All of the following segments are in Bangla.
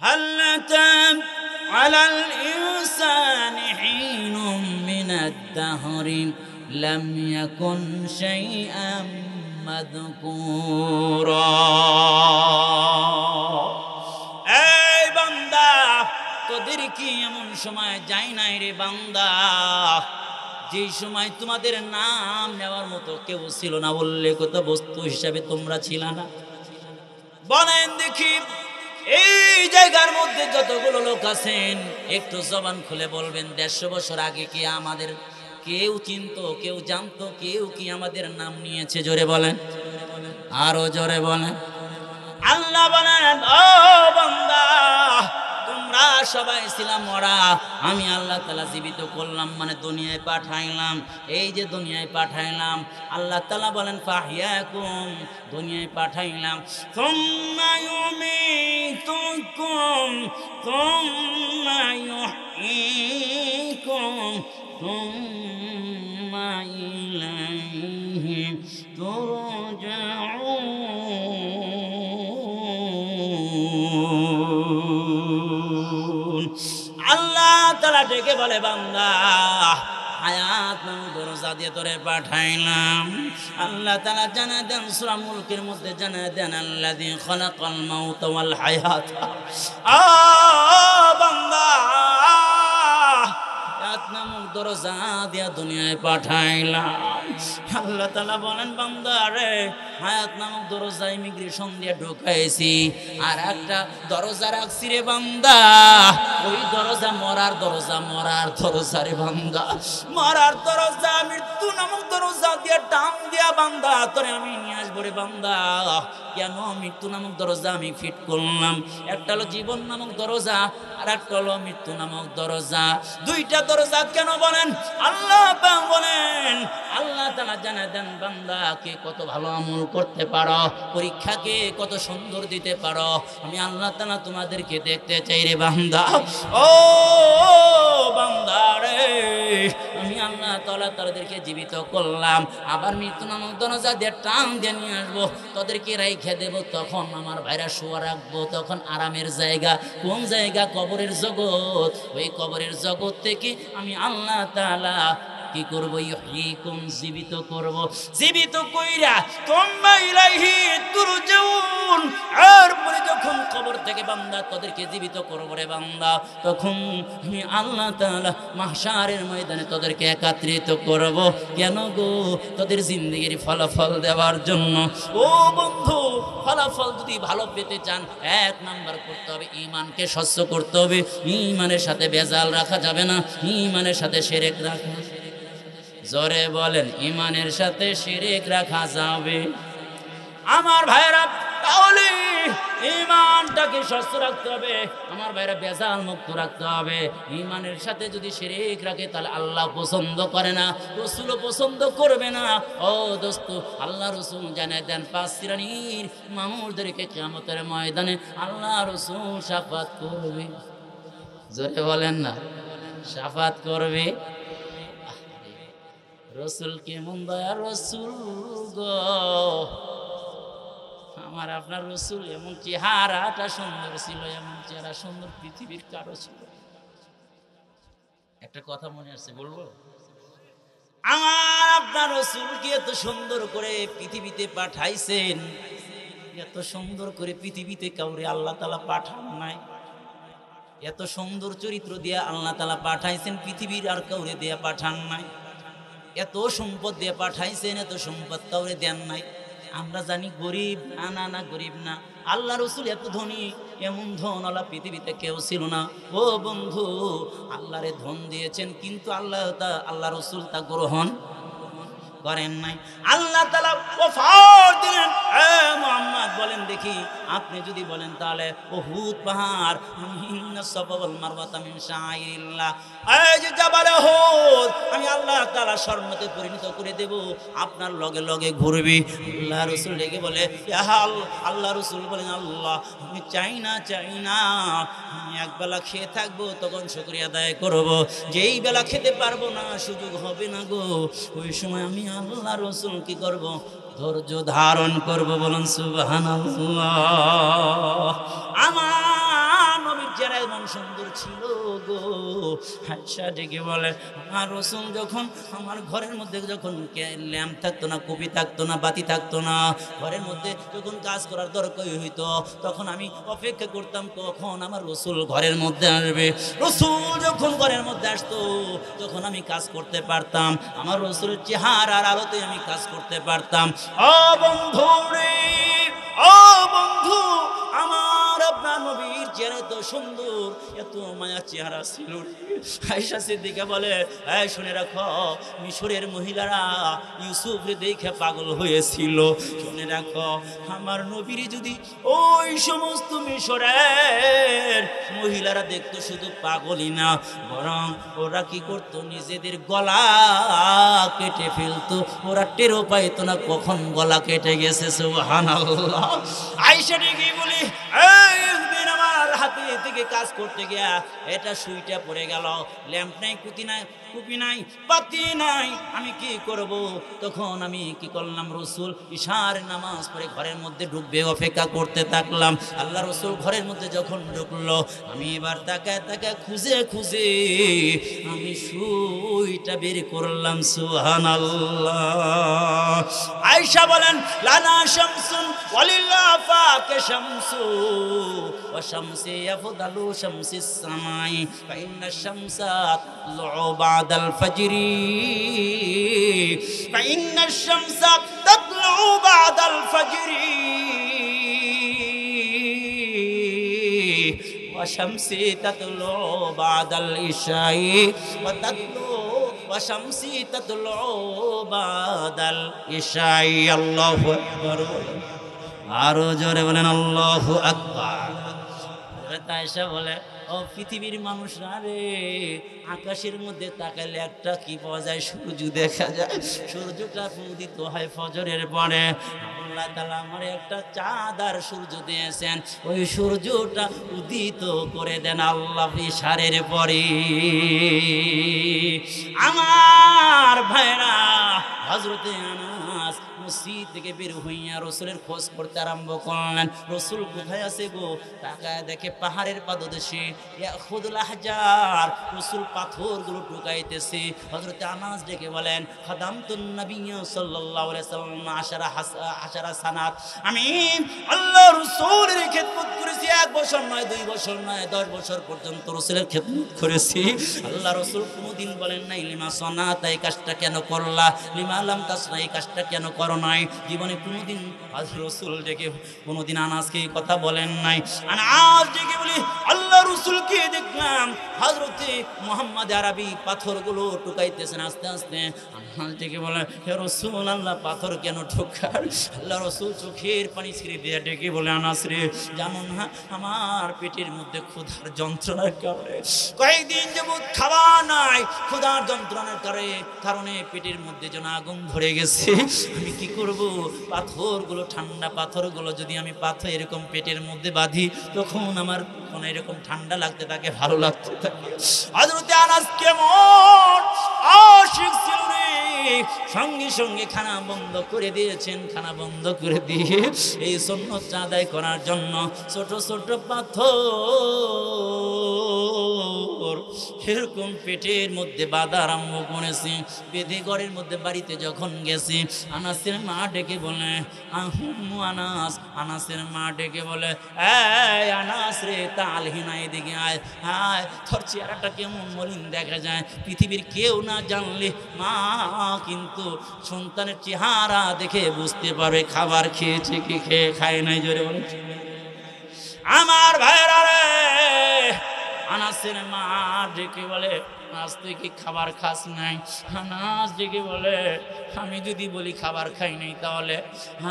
هل أتى على الإنسان حين من الدهر لم يكن شيئا مذكورا এই বান্দা তোদের কি এমন সময় যায় নাই রে বান্দা যে সময় তোমাদের নাম নেওয়ার মতো কেউ ছিল না, উল্লেখিত বস্তু হিসাবে তোমরা ছিল না? বলেন দেখি এই জায়গার মধ্যে যতগুলো লোক আছেন একটু জবান খুলে বলবেন 150 বছর আগে কি আমাদের কেউ চিনতো, কেউ জানতো, কেউ কি আমাদের নাম নিয়েছে? জোরে বলেন, আরো জোরে বলেন। আল্লাহ বলেন ও বান্দা তোমরা সবাই ছিলাম মরা, আমি আল্লাহ তাআলা জীবিত করলাম, মানে দুনিয়ায় পাঠাইলাম। এই যে দুনিয়ায় পাঠাইলাম আল্লাহ তাআলা বলেন ফাহিয়াকুম, দুনিয়ায় পাঠাইলাম। সুম্মা ইউমীতুকুম সুম্মা ইউহয়ীকুম সুম্মা ইলাইহি তুরজাউন। আল্লাহ তাআলা ডেকে বলে বান্দা হায়াত নামক দরজা দিয়ে তোরে পাঠাইলাম। আল্লাহ তাআলা জানা দেন সূরা মুলকের মধ্যে জানা দেন আল্লাযী খালাকাল মাউতা ওয়াল হায়াত। বান্দা হায়াত নামক দরজা দিয়ে দুনিয়ায় পাঠাইলাম। আল্লাহ তাআলা বলেন বান্দা রে হায়াত নামক দরজা ইমিগ্রেশন দিয়ে ঢুকাইছি, আর একটা দরজা রাখছি রে বান্দা, ওই দরজা মরার দরজা, মরার দরজা রে বান্দা, মরার দরজা মৃত্যু নামক দরজা দিয়ে টান দিয়া বান্দা তোরে আমি নিয়ে আসবো রে বান্দা। কেন মৃত্যু নামক দরজা আমি ফিট করলাম? একটা হলো জীবন নামক দরজা, আর একটা হলো মৃত্যু নামক দরজা। দুইটা দরজা কেন বলেন? আল্লাহ বলেন আল্লাহ তাআলা জানা দেন বান্দা কে কত ভালো আমল করতে পারো, পরীক্ষাকে কত সুন্দর দিতে পারো, আমি আল্লাহ তাআলা তোমাদেরকে দেখতে চাই রে বান্দা। ও বান্দা রে আমি আল্লাহ তাআলা তাদেরকে জীবিত করলাম, আবার মৃত্যু নামক দরজা দিয়ে টান দিয়ে নিয়ে আসবো, তাদেরকে রাইখে দেব। তখন আমার ভাইরা শোয়া রাখবো, তখন আরামের জায়গা কোন জায়গা? কবরের জগৎ। ওই কবরের জগৎ থেকে আমি আল্লাহ তাআলা কি করব? ইহয়ীকুম, জীবিত করব। জীবিত কইরা তুম্মা ইলাইহি তুরজাউন, আর পরে যখন কবর থেকে বান্দা তাদেরকে জীবিত করব রে বান্দা, তখন আমি আল্লাহ তাআলা মাহশারের ময়দানে তাদেরকে একত্রিত করব। কেন গো? তাদের জিন্দেগির ফলাফল দেওয়ার জন্য। ও বন্ধু, ফলাফল যদি ভালো পেতে চান 1 নাম্বার করতে হবে ঈমানকে স্বচ্ছ করতে হবে। ঈমানের সাথে বেজাল রাখা যাবে না, ঈমানের সাথে শিরক রাখা। জোরে বলেন, ঈমানের সাথে শিরক রাখা যাবে। আমার ভাইরা তাহলে ঈমানটাকে স্বচ্ছ রাখতে হবে, আমার ভাইরা বেজাল মুক্ত রাখতে হবে। ঈমানের সাথে যদি শিরক রাখে তাহলে আল্লাহ পছন্দ করে না, রাসূলও পছন্দ করবে না। ও দোস্ত, আল্লাহ রাসূল জানায় দেন 5 শ্রেণীর মানুষদেরকে কিয়ামতের ময়দানে আল্লাহ রাসূল শাফাত করবে। জোরে বলেন না, শাফাত করবে। রসুল কেমন দয়া রসুল গো, আমার আপনার রসুল এমন চেহারাটা সুন্দর ছিল, এমন চেহারা সুন্দর পৃথিবীর কারো ছিল। একটা কথা মনে আছে, বলবো? আমার আপনার রসুল কি এত সুন্দর করে পৃথিবীতে পাঠাইছেন, এত সুন্দর করে পৃথিবীতে কাউরে আল্লাহ তাআলা পাঠান নাই। এত সুন্দর চরিত্র দিয়া আল্লাহ তাআলা পাঠাইছেন, পৃথিবীর আর কাউরে দিয়া পাঠান নাই। এত সম্পদ দিয়ে পাঠাইছেন, এত সম্পদ কাউরে দেন নাই। আমরা জানি গরিব, না না গরিব না। আল্লাহ রসুল এত ধনী, এমন ধনওয়ালা পৃথিবীতে কেউ ছিল না। ও বন্ধু, আল্লাহরে ধন দিয়েছেন, কিন্তু আল্লাহ রসুল তা গ্রহণ করেন নাই। আল্লাহ তাআলা ওফার দিলেন। মুহাম্মদ বলেন দেখি, আপনি যদি বলেন তাহলে উহুদ পাহাড়, ইন্নাস সাফা ওয়াল মারওয়াতা মিন শাআইরিল্লাহ, এই যে জাবালে উহুদ আমি আল্লাহ তাআলা স্বর্ণতে পরিণত করে দেব, আপনার লগে লগে ঘুরবে। আল্লাহ রাসূল রেগে বলে, আল্লাহ রাসূল বলেন আল্লাহ আমি চাই না, আমি একবেলা খেয়ে থাকবো, তখন শুকরিয়া আদায় করব। যেই বেলা খেতে পারবো না, সুযোগ হবে না গো, ওই সময় আমি আল্লাহ রাসূল কি করব? ধৈর্য ধারণ করব। বলুন সুবহানাল্লাহ। আমার এমন সুন্দর ছিল গো। আয়েশা ডেকে বলে, আমার রাসূল যখন আমার ঘরের মধ্যে যখন ল্যাম্প থাকতো না, কপি থাকতো না, বাতি থাকতো না, ঘরের মধ্যে যখন কাজ করার দরকার হইতো তখন আমি অপেক্ষা করতাম কখন আমার রাসূল ঘরের মধ্যে আসবে। রাসূল যখন ঘরের মধ্যে আসতো তখন আমি কাজ করতে পারতাম, আমার রাসূলের চেহারার আলোতে আমি কাজ করতে পারতাম। ও বন্ধু রে, ও বন্ধু, আমার আপনার নবীর চেহারা তো সুন্দর, এত মায়া চেহারা ছিল। আয়েশা সিদ্দিকা বলে, এই শুনে রাখো, মিশরের মহিলারা ইউসুফরে দেখে পাগল হয়েছিল। শুনে রাখো, আমার নবীর যদি ওই সমস্ত মিশরের মহিলারা দেখতো শুধু পাগলই না, বরং ওরা কি করতো, নিজেদের গলা কেটে ফেলতো। ওরা টেরও পাইতো না কখন গলা কেটে গেছে। সুবহানাল্লাহ। আয়েশা ডেকে বলি, একদিন আমার হাতে থেকে কাজ করতে গিয়া এটা সুইটা পড়ে গেল, ল্যাম্প নাই, কুতি নাই, কুপি নাই, বাতি নাই, আমি কি করব? তখন আমি কি করলাম, রাসূল ইশার নামাজ পড়ে ঘরের মধ্যে ঢুকবে অপেক্ষা করতে থাকলাম। আল্লাহ রাসূল ঘরের মধ্যে যখন ঢুকলো, আমি এবার তাকায় তাকায় খুঁজে খুঁজে আমি সুইটা বের করলাম। সুবহানাল্লাহ। আয়েশা বলেন, লানা শামসুন ওয়ালিল্লাহ ফাকে শামসু ওয়া শামসি আফদালু শামসিস সামাই ফা ইন্না শামসা তাতলু বাদাল ফাজরি ফা ইন্না শামসা তাতলু বাদাল ফাজরি ওয়া শামসি তাতলু বাদাল ইশাই ওয়া তাতলু ওয়া শামসি তাতলু বাদাল ইশাই। আল্লাহু আকবার। আরো জোরে বলেন আল্লাহু আকবার। আয়েশা বলে, ও পৃথিবীর মানুষরা রে, আকাশের মধ্যে তাকালে একটা কি পাওয়া যায়, সূর্য দেখা যায়। সূর্যটা উদিত হয় ফজরের পরে। আল্লাহ তাআলা আমার একটা চাঁদ আর সূর্য দিয়েছেন, ওই সূর্যটা উদিত করে দেন আল্লাহ ইশারের পরে। আমার ভাইরা, হযরতে আনাস মসজিদ থেকে বের হইয়া রাসূলের খোঁজ করতে আরম্ভ করলেন। রাসূল কোথায় আছে গো? তাকায় দেখে পাহাড়ের পাদদেশে ইয়াখুদুল আহজার, রাসূল পাথরগুলো ঢুকাইতেছে। হযরতে আনাস ডেকে বলেন, খাদামতুন নবী সাল্লাল্লাহু আলাইহি ওয়াসাল্লাম আশারা সানাত, আমি আল্লাহ রাসূলের খেদমত করেছি, 1 বছর নয়, 2 বছর নয়, 10 বছর পর্যন্ত রাসূলের খেদমত করেছি। আল্লাহ রাসূল কোনোদিন বলেন নাই লিমা সানাত, এই কাজটা কেন করলা, লিমা লাম তাসনা, এই কাজটা কেন করো নাই। জীবনে কোনোদিন রাসূল ডেকে কোনোদিন আনাসকে এই কথা বলেন নাই। আনাস ডেকে বলি, আল্লাহ রাসূলকে দেখলাম হযরতে মুহাম্মদ আরবি পাথরগুলো ঠুকাইতেছেন আস্তে আস্তে। আনাস ডেকে বলে, হে রাসূল, আল্লাহ পাথর কেন ঠুকার? আল্লাহ রাসূল চোখের পানি ছেড়ে দিয়ে ডেকে বলে, আনাস রে, জানো না আমার পেটের মধ্যে ক্ষুধার যন্ত্রণার কারণে কয়েকদিন যাবত খাবার নাই, ক্ষুধার যন্ত্রণার কারণে পেটের মধ্যে যেন আগুন ধরে গেছে। আমি কি করব? পাথরগুলো, ঠান্ডা পাথরগুলো যদি আমি পাথর এরকম পেটের মধ্যে বাঁধি, তখন আমার কোন এরকম ঠান্ডা লাগতে থাকে, ভালো লাগতে থাকে। হযরতে আনাস কেমন আশিক ছিল রে, সঙ্গে সঙ্গে খানা বন্ধ করে দিয়েছেন। খানা বন্ধ করে দিয়ে এই সুন্নত আদায় করার জন্য ছোট ছোট পাথর এরকম পেটের মধ্যে বাঁধা আরম্ভ করেছি। বেঁধে ঘরের মধ্যে বাড়িতে যখন গেছি, আনাসের মা ডেকে বলে, আহুম্মু আনাস, আনাসের মা ডেকে বলে, এই আনাস রে, তালহিনা এদিকে আয়, আয়, তোর চেহারাটা কেমন মলিন দেখা যায়, পৃথিবীর কেউ না জানলে মা কিন্তু সন্তানের চেহারা দেখে বুঝতে পারবে খাবার খেয়েছে কি খায় নাই। জোরে বলে আমার ভাইরা রে, আনাসের মা ডেকে বলে, আজ তুই কি খাবার খাস নাই? আনাস ডেকে বলে, আমি যদি বলি খাবার খাই নাই তাহলে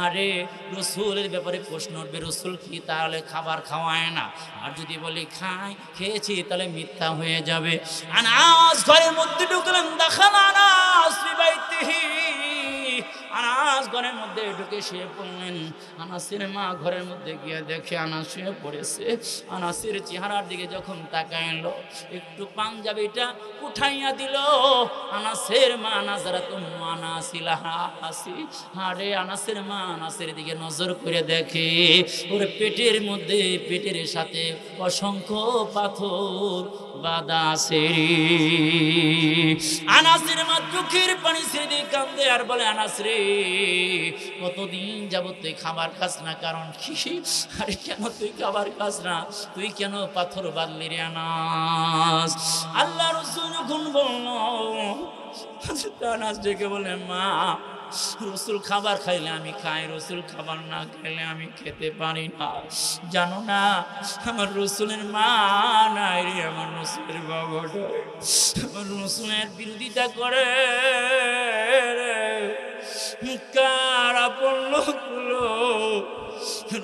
আরে রাসূলের ব্যাপারে প্রশ্ন উঠবে, রাসূল কি তাহলে খাবার খাওয়ায় না? আর যদি বলি খেয়েছি তাহলে মিথ্যা হয়ে যাবে। আনাস ঘরের মধ্যে ঢুকলেন, দেখান আনাস বাইতিহি, আনাস ঘরের মধ্যে ঢুকে শুয়ে পড়লেন। আনাসের মা ঘরের মধ্যে গিয়ে দেখে আনাস শুয়ে পড়েছে। আনাসের চেহারার দিকে যখন তাকাইলো, একটু পাঞ্জাবিটা উঠাইয়া দিল। আনাসের মা নাজারাত আনাসিলাহা হাসি, আরে আনাসের মা আনাসের দিকে নজর করে দেখে ওর পেটের মধ্যে, পেটের সাথে অসংখ্য পাথর বাঁধা আছে। আনাসের মা চোখের পানি ছেড়ে দিয়ে কান্দে আর বলে, আনাস রে, কতদিন যাবত তুই খাবার খাস না, কারণ কি? আরে কেন তুই খাবার খাস না? তুই কেন পাথর বাঁধলি রে আনাস? আল্লাহ রাসূল যখন বলল, আনাস ডেকে বলে, মা, রসুল খাবার খাইলে আমি খাই, রসুল খাবার না খাইলে আমি খেতে পারি না। জানো না আমার রসুলের মা নাই রে, আমার রসুলের বাবা নাই, আমার রসুলের বিরোধিতা করে। কারা পড়লো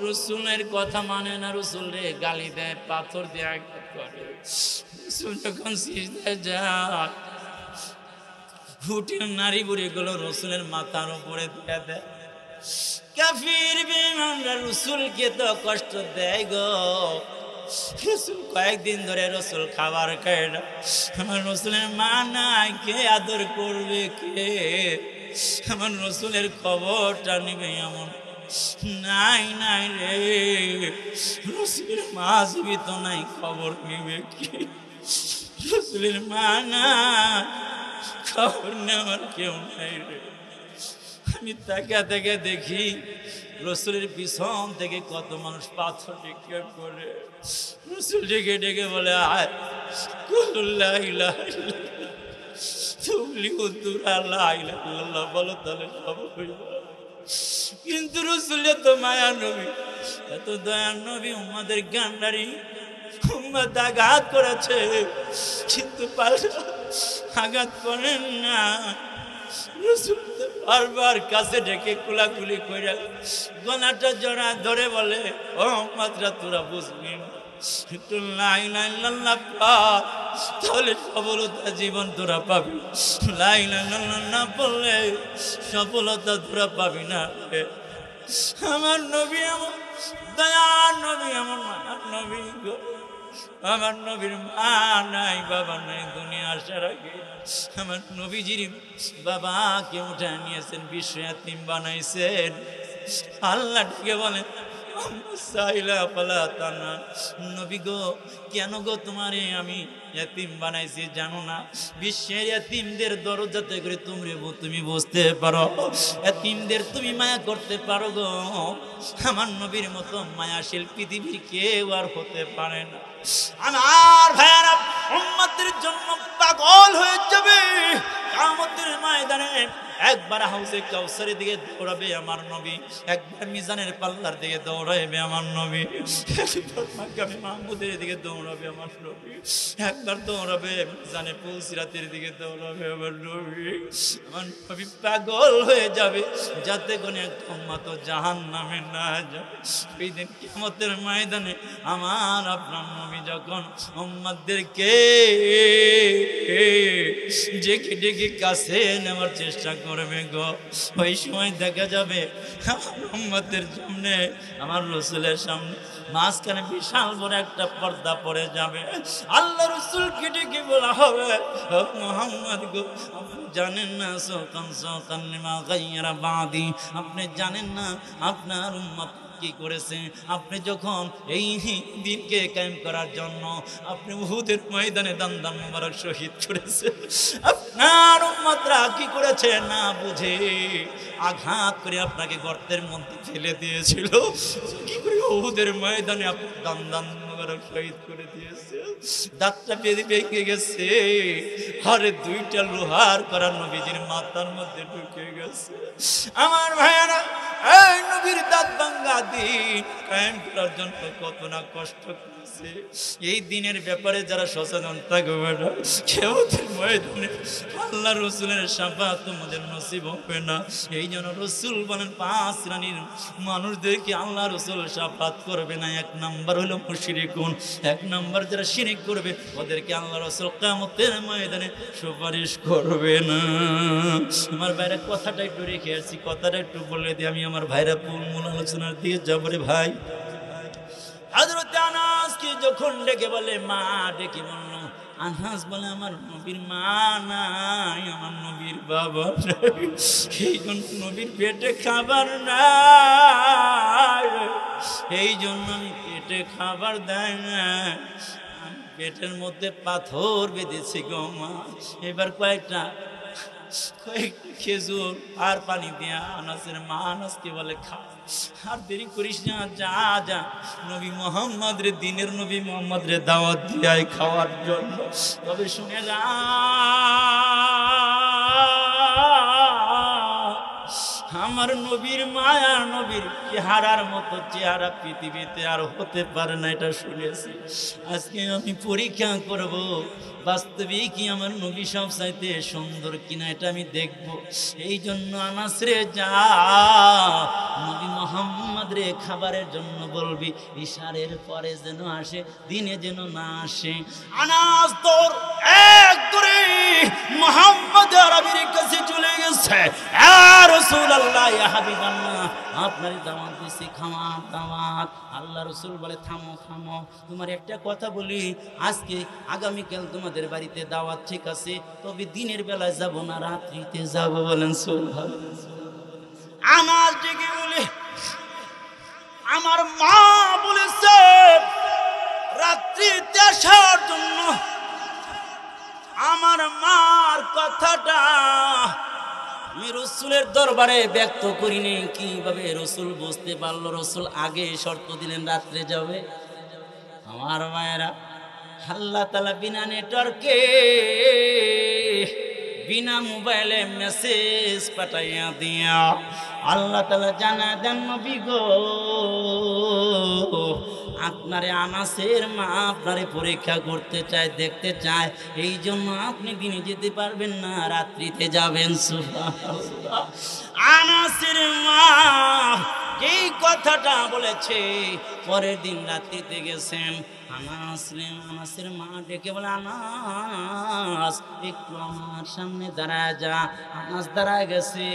রসুলের কথা মানে না, রসুল রে গালি দেয়, পাথর দিয়ে আঘাত করে। রসুল যখন সিজদায় যায়, ফুটের নারী বুড়ি গুলো রসুলের মাথার উপরে দিয়ে দেয়। কাফির বেঈমানরা রসুলকে তো কষ্ট দেয় গো। রসুল কয়েকদিন ধরে রসুল খাবার খায় না, আমার রসুলের মা নাই, কে আদর করবে, কে আমার রসুলের খবরটা নিবে? এমন নাই নাই রে, রসুলের মা জীবিত নাই, খবর নিবে কি? রসুলের মা না, খবর নেওয়ার কেউ নাই রে। আমি তাকা তাকা দেখি রসুলের পিছন থেকে কত মানুষ পাথর নিক্ষেপ করে। রসুল ডেকে ডেকে বলে, আয় লা ইলাহা ইল্লাল্লাহ বলো, তাহলে সব হয়ে যাবে। কিন্তু রসুল এত মায়ার নবী, এত দয়ার নবী, উম্মাদের গান্ডারি, উম্মাদ আঘাত করেছে কিন্তু আঘাত করেন না। রসুল বারবার কাছে ডেকে কুলাকুলি করে গলাটা জড়া ধরে বলে, ও মাত্রা তোরা বুঝবি না, একটু লা ইলাহা ইল্লাল্লাহ পড়, তাহলে সফলতা জীবন তোরা পাবি। লা ইলাহা ইল্লাল্লাহ না পড়লে সফলতা তোরা পাবি না। আমার নবী আমার দয়ার নবী, আমার মায়ার নবী গো। আমার নবীর মা নাই, বাবা নাই, দুনিয়া আসার আগে আমার নবীজির বাবাকে উঠে নিয়েছেন, বিশ্ব এতিম বানাইছেন। আল্লাহ ডেকে বলেন, নবী গো, কেন গো তোমারে আমি এতিম বানাইছি জানো না? বিশ্বের এতিমদের দরজাতে করে তুমি বুঝতে পারো, এতিমদের তুমি মায়া করতে পারো গো। আমার নবীর মতো মায়াশীল পৃথিবীর কেউ আর হতে পারে না। আমার ভাইয়েরা উম্মতের জন্য পাগল হয়ে যাবে। কিয়ামতের ময়দানে একবার হাউজে কাউসারের দিকে দৌড়াবে আমার নবী, একবার মিজানের পাল্লার দিকে দৌড়াবে আমার নবী, একবার মাকামে মাহমুদের দিকে দৌড়াবে আমার নবী, একবার দৌড়াবে মিজানে পুলসিরাতের দিকে দৌড়াবে আমার নবী। আমার নবী পাগল হয়ে যাবে যাতে কোনো এক উম্মত জাহান্নামে না যায়। ওই দিন কিয়ামতের ময়দানে আমার আপনার নবী যখন উম্মতদেরকে ডেকে ডেকে কাছে নেওয়ার চেষ্টা করবে গো, ওই সময় দেখা যাবে আমার উম্মতের সামনে, আমার রসুলের সামনে মাঝখানে বিশাল বড় একটা পর্দা পড়ে যাবে। আল্লাহ রসুলকে ডেকে বলা হবে, মুহাম্মদ গো, আপনি জানেন না সৌকান সৌকান লিমা গায়রা বাদি, আপনি জানেন না আপনার উম্মত কি করেছে। আপনি যখন এই দিনকে কায়েম করার জন্য আপনি উহুদের ময়দানে দান মুবারক শহীদ করেছে, আপনার উম্মতরা কি করেছে না বুঝে আঘাত করে আপনাকে গর্তের মধ্যে ফেলে দিয়েছিল, কি করে উহুদের ময়দানে আপনি দান মুবারক শহীদ করে দিয়েছে। দাঁতটা ভেঙে গেছে, আরে দুইটা লোহার করা নবীজির মাথার মধ্যে ঢুকে গেছে। আমার ভাইয়েরা এই নবীর দাঁত ভাঙ্গা দিন কায়েম করার জন্য কত না কষ্ট করেছে। এই দিনের ব্যাপারে যারা সচেতন থাকবে না, কিয়ামতের ময়দানে আল্লাহ রসুলের শাফাত তোমাদের নসিব হবে না। এই জন্য রসুল বলেন 5 শ্রেণীর মানুষদেরকে আল্লাহ রসুল শাফাত করবে না। 1 নাম্বার হলো মুশরিকুন, 1 নাম্বার যারা শিরক করবে ওদেরকে আল্লাহ রসুল কিয়ামতের ময়দানে সুপারিশ করবে না। আমার ভাইরা কথাটা একটু রেখে আসছি, কথাটা একটু বলে দিই, আমি আমার ভাইরা মূল আলোচনার দিয়ে যাবো রে ভাই। হযরত আনাসকে যখন ডেকে বলে মা, ডেকে বলল, আনাস বলে আমার নবীর মা নাই, আমার নবীর বাবা নাই, এই জন্য নবীর পেটে খাবার নাই, এই জন্য আমি পেটে খাবার দেয় না, পেটের মধ্যে পাথর বেঁধেছি গো মা। এবার কয়েকটা খেজুর আর পানি দিয়া আনাসের মা আনাসকে বলে খা, আর দেরি করিস না, যা যা নবী মোহাম্মদ রে, দিনের নবী মোহাম্মদ রে দাওয়াত দিয়ে খাওয়ার জন্য। তবে শুনে যা, আমার নবীর মায়া নবীর চেহারার মতো চেহারা পৃথিবীতে আর হতে পারে না, এটা শুনেছি। আজকে আমি পরীক্ষা করব বাস্তবে কি আমার নবী সব চাইতে সুন্দর কিনা, এটা আমি দেখব। এই জন্য আনাস রে যা, নবী মোহাম্মদ রে খাবারের জন্য বলবি, ইশারের পরে যেন আসে, দিনে যেন না আসে। আনাস তোর এক করে মোহাম্মদ আরবির কাছে চলে গেছে। ইয়া রাসূলুল্লাহ, ইয়া হাবিবাল্লাহ, আপনারই দাওয়াত দিছি, খাওয়ার দাওয়াত। আল্লাহ রসুল বলে থামো থামো, তোমার একটা কথা বলি, আজকে আগামীকাল তোমাদের বাড়িতে দাওয়াত ঠিক আছে, তবে দিনের বেলায় যাব না, রাত্রিতে যাব। বলেন সুবহানাল্লাহ। আনাস ডেকে বলে, আমার মা বলেছে রাত্রিতে আসার জন্য। আমার মার কথাটা আমি রসুলের দরবারে ব্যক্ত করিনি। কিভাবে রসুল বুঝতে পারলো? রসুল আগে শর্ত দিলেন রাত্রে যাবে। আমার মায়েরা, আল্লাহ তাআলা বিনা নেটওয়ার্কে বিনা মোবাইলে মেসেজ পাঠাইয়া দিয়া আল্লাহ তাআলা জানা দেন নবী গো, আপনারে আনাসের মা আপনারে পরীক্ষা করতে চায়, দেখতে চায়, এই জন্য আপনি দিনে যেতে পারবেন না, রাত্রিতে যাবেন। সুবহানাল্লাহ। আনাসের মা এই কথাটা বলেছে, পরের দিন রাত্রিতে গেছেন। আনাসের মা ডেকে বলে, আনাস একটু আমার সামনে দাঁড়ায় যা। আনাস দাঁড়ায় গেছে,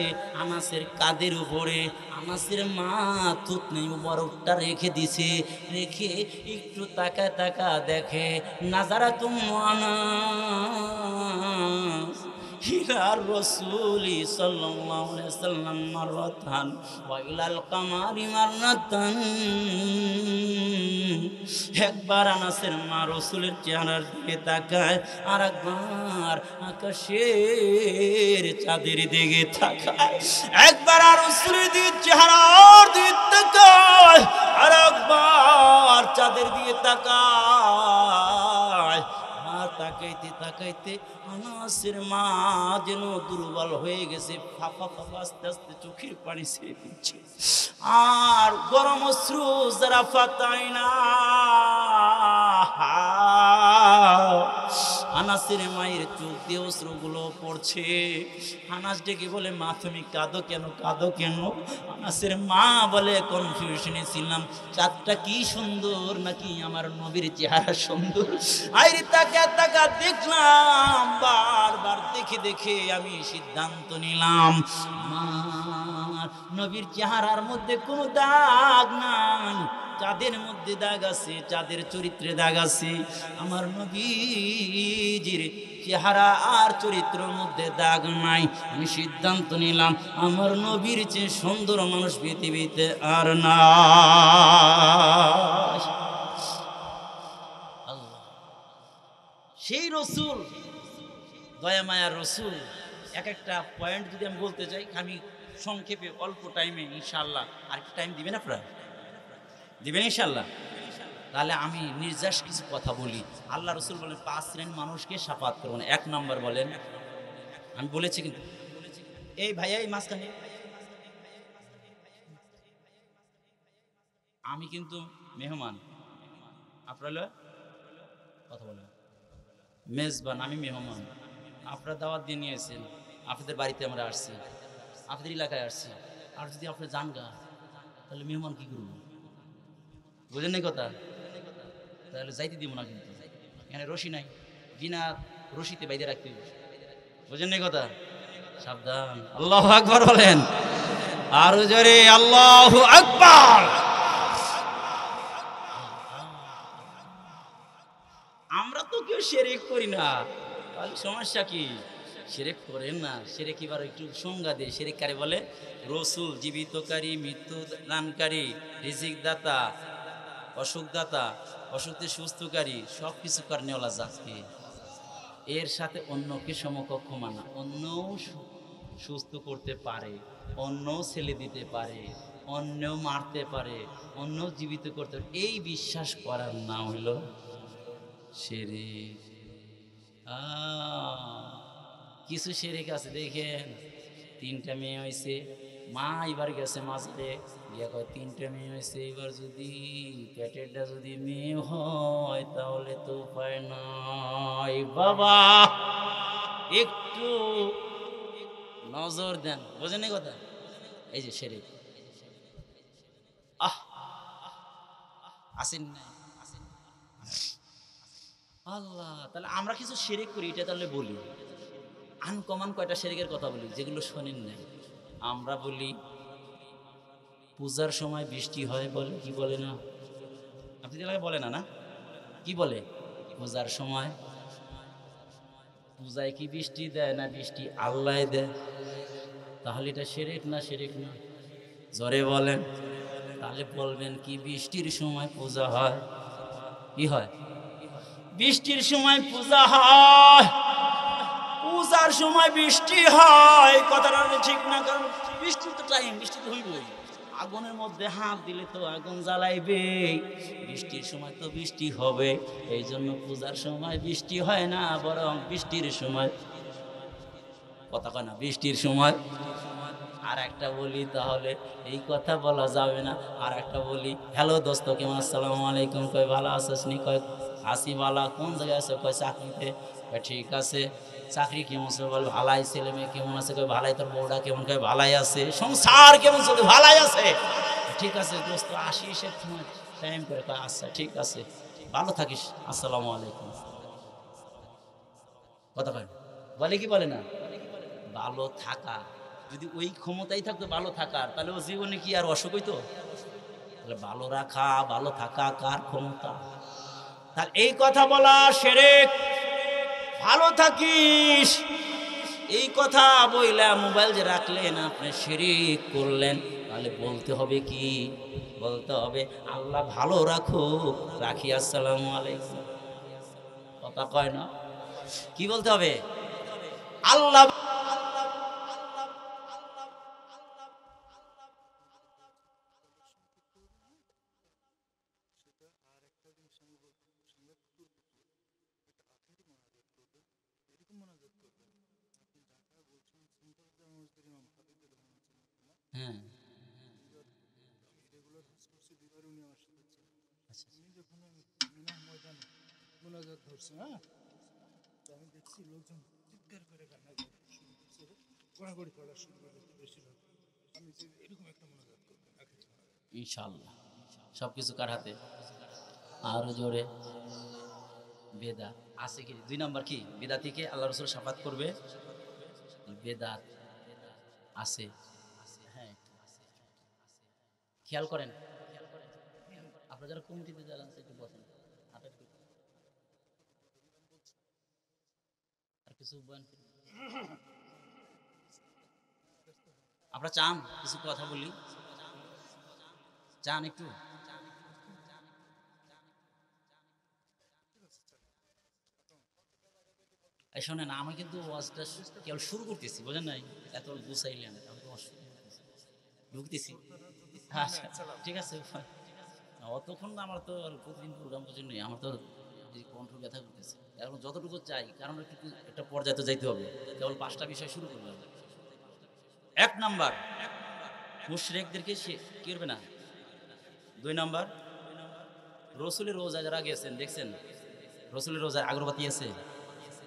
আনাসের কাঁধের উপরে আনাসের মা থুতনি বরফটা রেখে দিছে, রেখে একটু তাকায় তাকা দেখে, নাজারা আনাস ইলার রাসূলি সাল্লাল্লাহু আলাইহি ওয়াসাল্লাম মাররাতান ওয়া ইলাল কামারি মাররাতান। একবার আনাসের মা রাসূলের চেহারার দিকে তাকায়, আর একবার আকাশের চাঁদের দিকে তাকায়। একবার রাসূলের দিকে চেহারার দিকে তাকায়, আর একবার চাঁদের দিকে তাকায়। তাকাইতে তাকাইতে আনাসের মা যেন দুর্বল হয়ে গেছে, ফাঁপা ফাঁপা আস্তে আস্তে চোখের পানি ছেড়ে দিচ্ছে, আর গরম অশ্রু যারা ফাতায় না। আনাসের মায়ের চোখ দিয়ে অশ্রুগুলো পড়ছে। আনাস ডেকে বলে, মা তুমি কাঁদো কেন, কাঁদো কেন? আনাসের মা বলে, কনফিউশনে ছিলাম, চাঁদটা কি সুন্দর নাকি আমার নবীর চেহারা সুন্দর। আইরে তাকা তাকা দেখলাম, বারবার দেখে দেখে আমি সিদ্ধান্ত নিলাম আমার নবীর চেহারার মধ্যে কোনো দাগ নাই, চাঁদের মধ্যে দাগ আছে, চাঁদের চরিত্রে দাগ আছে। আমার নবীজির চেহারা আর চরিত্রের মধ্যে দাগ নাই। আমি সিদ্ধান্ত নিলাম আমার নবীর চেয়ে সুন্দর মানুষ পৃথিবীতে আর না। আল্লাহ, সেই রসুল, দয়া মায়ার রসুল। এক একটা পয়েন্ট যদি আমি বলতে চাই, আমি সংক্ষেপে অল্প টাইমে, ইনশাআল্লাহ আর কি টাইম দিবেন আপনারা? দিবেন ইনশাআল্লাহ? তাহলে আমি নির্যাস কিছু কথা বলি। আল্লাহ রসুল বলেন 5 শ্রেণীর মানুষকে শাফাত করবেন। 1 নম্বর বলেন, আমি বলেছি কিন্তু এই ভাইয়া এই মাঝখানে আমি কিন্তু মেহমান, আপনারা কথা বলেন, মেজবান, আমি মেহমান। আপনারা দাওয়াত দিয়ে নিয়েছেন, আপনাদের বাড়িতে আমরা আসছি, আপনাদের এলাকায় আসছি। আর যদি আপনি যান গা, তাহলে মেহমান কি করবো? বুঝেন নাই কথা? তাহলে যাইতে দিব না, কিন্তু এখানে রশি নাই, বিনা রশিতে বাইরে রাখতে হবে। বুঝেন নাই কথা? সাবধান। আল্লাহু আকবার বলেন, আরো জোরে আল্লাহু আকবার। আমরা তো কেউ শিরক করি না, তাহলে সমস্যা কি? শিরক করেন না। শিরক এবার একটু সংজ্ঞা দিয়ে, শিরক কারে বলে? রসুল জীবিতকারী, মৃত্যু দানকারী, রিজিক দাতা, অসুখ দাতা, অসুখে সুস্থকারী, সব কিছু কারণেওয়ালা জাতকে, এর সাথে অন্যকে সমকক্ষ মানা। অন্য সুস্থ করতে পারে, অন্য ছেলে দিতে পারে, অন্য মারতে পারে, অন্য জীবিত করতে পারে, এই বিশ্বাস করার নাম হইল শিরক। কিছু শিরক আছে দেখেন, 3টা মেয়ে হয়েছে, মা এবার গেছে মাঝে গিয়া কয় 3টা মেয়ে হয়েছে, এবার যদি পেটেরটা যদি মেয়ে হয় তাহলে তো উপায় নাই। বাবা একটু নজর দেন, বোঝেন এই কথা? এই যে শিরক, আসেন না আল্লাহ। তাহলে আমরা কিছু শিরক করি, এটা তাহলে বলি। আনকমন কয়টা শিরকের কথা বলি যেগুলো শোনেন নাই। আমরা বলি পূজার সময় বৃষ্টি হয়, বলে কি বলে না? আপনি এলাকায় বলে না? না কি বলে? পূজার সময় পূজায় কি বৃষ্টি দেয় না বৃষ্টি আল্লাহ দেয়? তাহলে এটা শিরক না শিরক না? জোরে বলেন। তাহলে বলবেন কি বৃষ্টির সময় পূজা হয়? কি হয়? বৃষ্টির সময় পূজা হয়, পূজার সময় বৃষ্টি হয়, কথাটা ঠিক না? কারণ বৃষ্টি তো টাইম, বৃষ্টি তো হইবই। আগুনের মধ্যে হাত দিলে তো আগুন জ্বালাইবে, বৃষ্টির সময় তো বৃষ্টি হবে। এই জন্য পূজার সময় বৃষ্টি হয় না, বরং বৃষ্টির সময়, কথা কয় না, বৃষ্টির সময়। আর একটা বলি, তাহলে এই কথা বলা যাবে না। আর একটা বলি, হ্যালো দোস্ত, কেমন? আসসালামু আলাইকুম। কয় ভালো আছিস নি? কয় আসি ভালো। কোন জায়গায় আছে? কয় চাকরিতে। কয় ঠিক আছে, চাকরি কেমন আছে? বল ভালাই। ছেলে মেয়ে কেমন আছে? কয় ভালাই। তোর বউটা কেমন? কয় ভালাই আছে। সংসার কেমন চলছে? ভালাই আছে। ঠিক আছে দোস্ত, আসি সে টাইম করে। কয় আচ্ছা ঠিক আছে, ভালো থাকিস, আসসালামু আলাইকুম। কথা কয় বলে কি বলে না? ভালো থাকা, যদি ওই ক্ষমতাই থাকতো ভালো থাকার, তাহলে ও জীবনে কি আর অসুখ হইতো? তাহলে ভালো রাখা, ভালো থাকা কার ক্ষমতা? তাহলে এই কথা বলা শিরক। ভালো থাকিস, এই কথা বইলা মোবাইল যে রাখলেন, আপনি শিরক করলেন। তাহলে বলতে হবে কি? বলতে হবে আল্লাহ ভালো রাখুক, রাখি, আসসালামু আলাইকুম। কথা কয় না? কি বলতে হবে? আল্লাহ। হ্যাঁ, মোনাজাত ধরছে। হ্যাঁ, তো আমি দেখছি লোকজন চিৎকার করে কান্না গড়াগড়ি করা শুরু করে বেশিরভাগ। আমি যে এরকম একটা মোনাজাত করবেন আখেরি মোনাজাত। ইনশাআল্লাহ সবকিছু কার হাতে? আরো জোরে। বেদাত আছে কি? 2 নাম্বার কি? বেদাতিকে আল্লাহ রাসূল শাফাত করবে, বেদাত আছে। হ্যাঁ, খেয়াল করেন, আপনারা যারা কমিটিতে যারা আছে একটু বসেন, হাঁটার আর কিছু বলেন। আপনারা চান কিছু কথা বলি? চান একটু? এই শোনেন, আমি কিন্তু ওয়াজটা কেবল শুরু করতেছি, বোঝেন নাই? এত গুছাইলেন, আমি তো ঢুকতেছি। আচ্ছা ঠিক আছে, অতক্ষণ আমার তো আর প্রতিদিন প্রোগ্রাম করছি নেই, আমার তো এই কণ্ঠ ব্যথা করতেছে। এখন যতটুকু চাই, কারণ একটু একটা পর্যায়ে তো যাইতে হবে। কেবল 5টা বিষয় শুরু করলাম। 1 নাম্বার, মুশরিকদেরকে সে কি করবে না? 2 নাম্বার, রসুলের রোজা যারা গেছেন দেখছেন, রসুলের রোজার আগরবাতি আছে,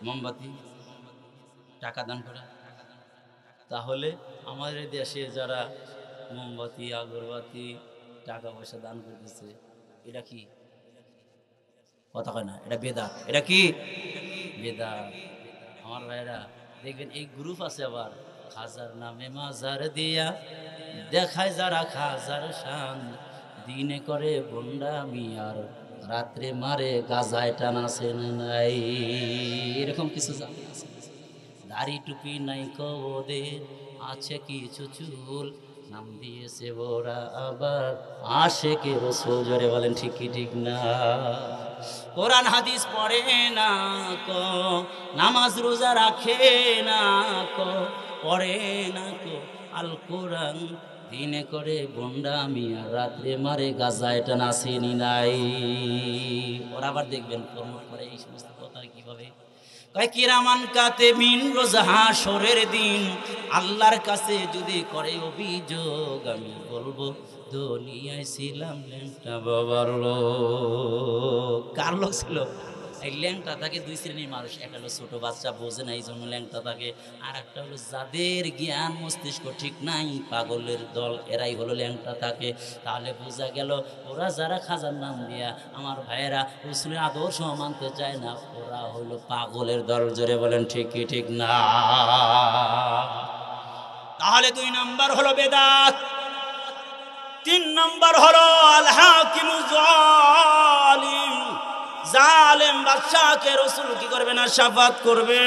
মোমবাতি, টাকা দান করা। তাহলে আমাদের দেশে যারা মোমবাতি, আগরবাতি, টাকা পয়সা দান করতেছে, এটা কি কথা কয় না? এটা বেদাত। এটা কি বেদাত? আমার ভাইরা দেখবেন এই গ্রুপ আছে আবার, খাজার নামে মাজার দিয়া দেখায় যারা খাজার শান, দিনে করে বন্ডামি আর রাত্রে মারে গাজায় টানাছে নাই। এরকম কিছু জানা আছে। দাড়ি টুপি নাই কবদের, আছে কিছু চুল, নাম দিয়েছে ওরা আবার আশেকে রাসূল। জোরে বলেন ঠিক কি ঠিক না? কোরআন হাদিস পড়ে না কো, নামাজ রোজা রাখে না কো, পড়ে না কো আল কোরআন, দিনে করে বন্ডামি আর রাত্রে মারে গাজায় টানাসেনি নাই। ওরা আবার দেখবেন কর্ম করে এই সমস্ত কথা কিভাবে কয়, কিরামান কাতিবিন রোজ হাসরের দিন আল্লাহর কাছে যদি করে অভিযোগ, আমি বলবো দুনিয়ায় ছিলাম ল্যাংটা বাবার লোক। কার লোক ছিল? এই ল্যাংটা থাকে 2 শ্রেণীর মানুষ। একটা হলো ছোট বাচ্চা, বোঝে না এই জন্য ল্যাংটা থাকে। আর একটা হলো যাদের জ্ঞান মস্তিষ্ক ঠিক নাই, পাগলের দল, এরাই হলো ল্যাংটা থাকে। তাহলে বোঝা গেল ওরা যারা খাজার নাম দিয়া আমার ভাইয়েরা রসুলের আদর্শ মানতে চায় না, ওরা হলো পাগলের দল। জোরে বলেন ঠিক কি ঠিক না? তাহলে 2 নাম্বার হলো বেদাত, 3 নাম্বার হলো আল হাকিমুজ জালিম। জালেম বাদশাকে রাসূল কি করবে না? শাফাত করবে।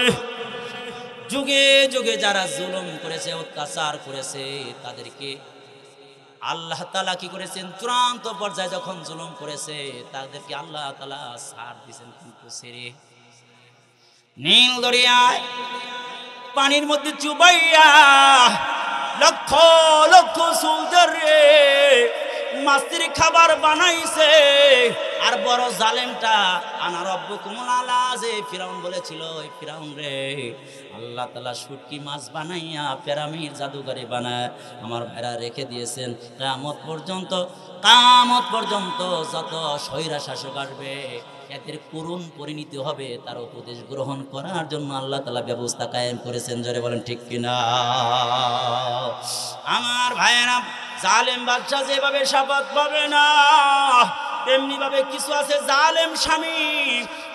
যুগে যুগে যারা জুলুম করেছে, অত্যাচার করেছে, তাদেরকে আল্লাহ তাআলা কি করেছেন? চূড়ান্ত পর্যায়ে যখন জুলুম করেছে, তাদেরকে আল্লাহ তাআলা ছাড় দিয়েছেন, কিন্তু ছেড়ে নীল দরিয়ায় পানির মধ্যে চুবাইয়া লক্ষ লক্ষ সোলজারে মাছের খাবার বানাইছে। আর বড় জালেমটা আনা রব্বুকুমুল আলা যে ফিরাউন বলেছিল, ওই ফিরাউন রে আল্লাহ তাআলা শুটকি মাছ বানাইয়া পিরামিড জাদুঘরে বানায় আমার ভাইরা রেখে দিয়েছেন। কিয়ামত পর্যন্ত যত স্বৈরা শাসক আসবে, এদের করুণ পরিণতি হবে, তার উপদেশ গ্রহণ করার জন্য আল্লাহ তাআলা ব্যবস্থা কায়েম করেছেন। জোরে বলেন ঠিক কিনা? আমার ভাইয়েরা, জালেম বাদশা যেভাবে শাফাত পাবে না, তেমনি ভাবে কিছু আছে জালেম স্বামী,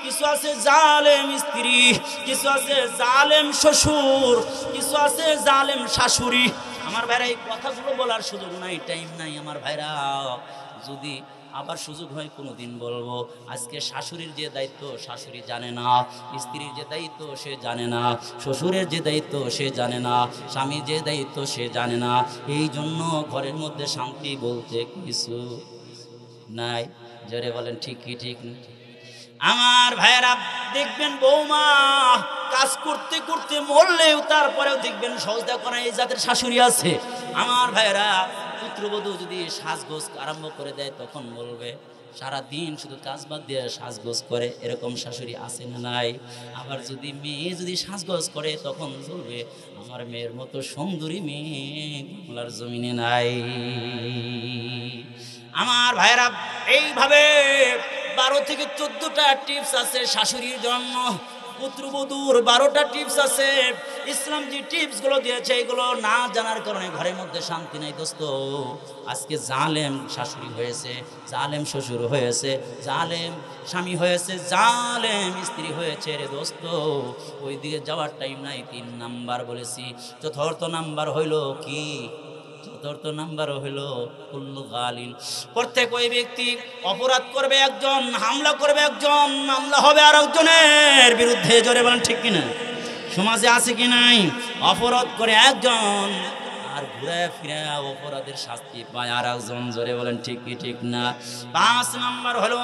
কিছু আছে জালেম স্ত্রী, কিছু আছে জালেম শ্বশুর, কিছু আছে জালেম শাশুড়ি। আমার ভাইরা এই কথাগুলো বলার সুযোগ নাই, টাইম নাই। আমার ভাইরা যদি আবার সুযোগ হয় কোনোদিন বলবো। আজকে শাশুড়ির যে দায়িত্ব শাশুড়ি জানে না, স্ত্রীর যে দায়িত্ব সে জানে না, শ্বশুরের যে দায়িত্ব সে জানে না, স্বামীর যে দায়িত্ব সে জানে না। এই জন্য ঘরের মধ্যে শান্তি বলতে কিছু নাই। জোরে বলেন ঠিক কি ঠিক না? আমার ভাইয়েরা দেখবেন বৌমা কাজ করতে করতে মরলেও তারপরেও দেখবেন সজদা করা এই জাতের শাশুড়ি আছে। আমার ভাইয়েরা পুত্রবধূ যদি সাজগোজ আরম্ভ করে দেয়, তখন বলবে সারাদিন শুধু কাজ বাদ দিয়ে সাজগোজ করে, এরকম শাশুড়ি আছে না নাই? আবার যদি মেয়ে যদি সাজগোজ করে, তখন বলবে আমার মেয়ের মতো সুন্দরী মেয়ে বাংলার জমিনে নাই। আমার ভাইয়েরা এইভাবে 12 থেকে 14টা টিপস আছে শাশুড়ির জন্য। পুত্রবধূর 12টা টিপস আছে। ইসলাম যে টিপসগুলো দিয়েছে এগুলো না জানার কারণে ঘরের মধ্যে শান্তি নাই দোস্ত। আজকে জালেম শাশুড়ি হয়েছে, জালেম শ্বশুর হয়েছে, জালেম স্বামী হয়েছে, জালেম স্ত্রী হয়েছে রে দোস্ত। ওই দিকে যাওয়ার টাইম নাই। 3 নাম্বার বলেছি। 4th নাম্বার হইল কি? 4th নাম্বার হইল কুল্লু গালিন। প্রত্যেক ওই ব্যক্তি অপরাধ করবে একজন, হামলা করবে একজন, মামলা হবে আর একজনের বিরুদ্ধে। জোরে বলেন ঠিক কিনা? সমাজে আছে কি নাই? অপরাধ করে একজন আর ঘুরে ফিরে অপরাধের শাস্তি পায় আর একজন। জোরে বলেন ঠিক কি ঠিক না? 5 নাম্বার হলো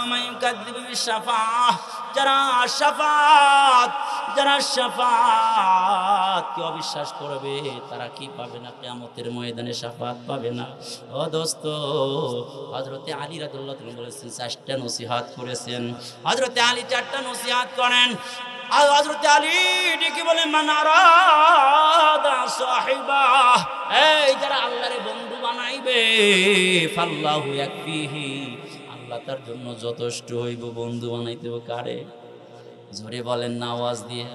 যারা শাফাআতকে অবিশ্বাস করবে, তারা কি পাবে না? কিয়ামতের ময়দানে শাফাআত পাবে না। ও দোস্ত, হযরতে আলী রাদিয়াল্লাহু তাআলা বলেছেন 4টা নসিহত করেছেন। হযরতে আলী 4টা নসিহত করেন। আর হযরত আলী ডেকে বলে মান আরাদা সাহিবা, এই যারা আল্লাহরে বন্ধু বানাইবে ফাল্লাহু ইয়াকফিহি, আল্লাহ তার জন্য যথেষ্ট হইব। বন্ধু বানাইতে হবে কারে? জোরে বলেন না আওয়াজ দিয়ে।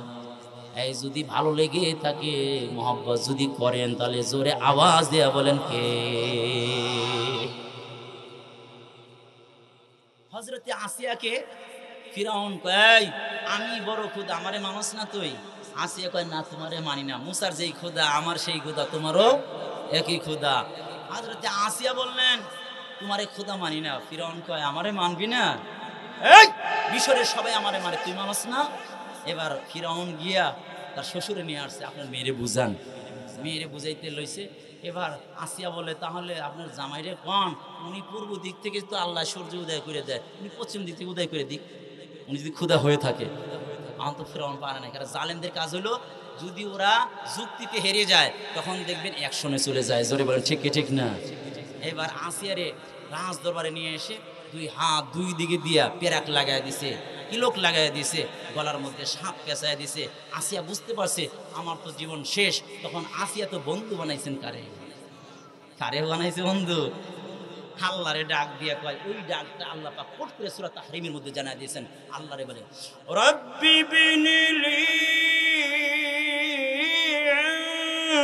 এই যদি ভালো লেগে থাকে, মহব্বত যদি করেন, তাহলে জোরে আওয়াজ দিয়ে বলেন কে? হযরতে আসিয়াকে ফিরাউন কয় আমি বড় খোদা, আমারে মানুষ না তুই? আসিয়া কয় না, তোমারে মানি না। মুসার যেই খোদা আমার সেই খোদা, তোমারও একই খোদা। হযরতে আসিয়া বললেন তোমারে খোদা মানি না। ফিরাউন কয় আমারে মানবি না? এই মিশরের সবাই আমারে মানে, তুই মানুষ না? এবার ফিরাউন গিয়া তার শ্বশুরে নিয়ে আসছে, আপনার মেয়েরে বুঝান। মেয়েরে বুঝাইতে লইছে। এবার আসিয়া বলে তাহলে আপনার জামাইরে কোন, উনি পূর্ব দিক থেকে তো আল্লাহ সূর্য উদয় করে দেয়, উনি পশ্চিম দিক থেকে উদয় করে দিক, উনি যদি ক্ষুধা হয়ে থাকে। আমার তো ফিরাউন পারে না, কারণ জালেমদের কাজ হলো যদি ওরা যুক্তিতে হেরে যায় তখন দেখবেন অ্যাকশনে চলে যায়। জোরে বলেন ঠিক কি ঠিক না? এবার আসিয়ারে রাজ দরবারে নিয়ে এসে দুই হাত দুই দিকে দিয়া পেরাক লাগাই দিছে, কিলোক লাগাই দিছে, গলার মধ্যে সাপ পেঁচাই দিছে। আসিয়া বুঝতে পারছে আমার তো জীবন শেষ। তখন আসিয়া তো বন্ধু বানাইছেন কারে? কারে বানাইছে বন্ধু? আল্লাহরে ডাক দিয়া কয়, ওই ডাকটা আল্লাহ পাক কোট করে সূরা তাহরিমের মধ্যে জানাই দিয়েছেন। আল্লাহরে বলে রব্বি বিনিলি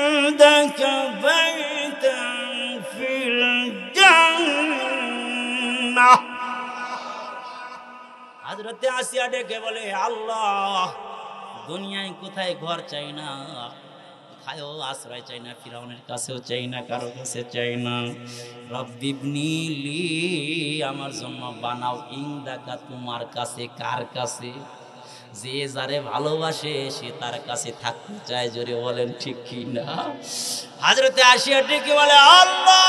ইনদাকা বাইতান ফিল জান্নাহ। হযরতে আসিয়া ডেকে বলে আল্লাহ, দুনিয়ায় কোথায় ঘর চাই না, কোথায়ও আশ্রয় চাই না, ফিরাউনের কাছেও চাই না, কারো কাছে চাই না। রব্বিবনিলি, আমার জন্য বানাও, ইনদাকা, তোমার কাছে। কার কাছে? যে যারে ভালোবাসে সে তার কাছে থাকতে চায়। জোরে বলেন ঠিক কি না? হযরতে আসিয়া ডেকে বলে আল্লাহ,